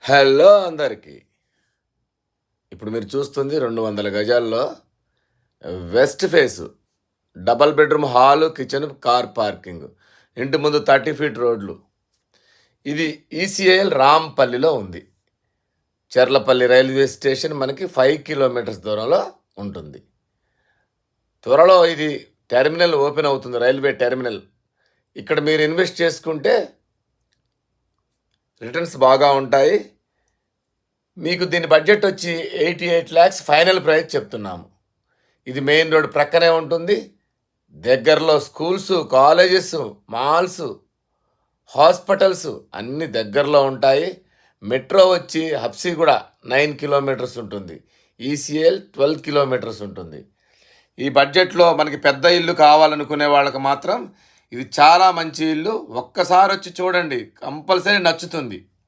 Hello అందరికీ. ఇప్పుడు మీరు చూస్తుంది 200 గజాల్లో west face double bedroom hall, kitchen, car parking. ఇంటి ముందు 30 ఫీట్ రోడ్లు. ఇది ఈసీఐఎల్ రాంపల్లిలో ఉంది. చెర్లపల్లి రైల్వే స్టేషన్ మనకి 5 కిలోమీటర్స్ దూరంలో ఉంటుంది. త్వరలో ఇది టెర్మినల్ ఓపెన్ అవుతుంది, రైల్వే టెర్మినల్. ఇక్కడ మీరు ఇన్వెస్ట్ చేసుకుంటే రిటర్న్స్ బాగా ఉంటాయి. మీకు దీని బడ్జెట్ వచ్చి 88 lakhs ఫైనల్ ప్రైస్ చెప్తున్నాము. ఇది మెయిన్ రోడ్ ప్రక్కనే ఉంటుంది. దగ్గరలో స్కూల్స్, కాలేజెస్, మాల్స్, హాస్పిటల్స్ అన్నీ దగ్గరలో ఉంటాయి. మెట్రో వచ్చి హబ్సిగూడ 9 కిలోమీటర్స్ ఉంటుంది. ఈసీఎల్ 12 కిలోమీటర్స్ ఉంటుంది. ఈ బడ్జెట్లో మనకి పెద్ద ఇల్లు కావాలనుకునే వాళ్ళకి మాత్రం ఇది చాలా మంచి ఇల్లు. ఒక్కసారి వచ్చి చూడండి, కంపల్సరీ నచ్చుతుంది.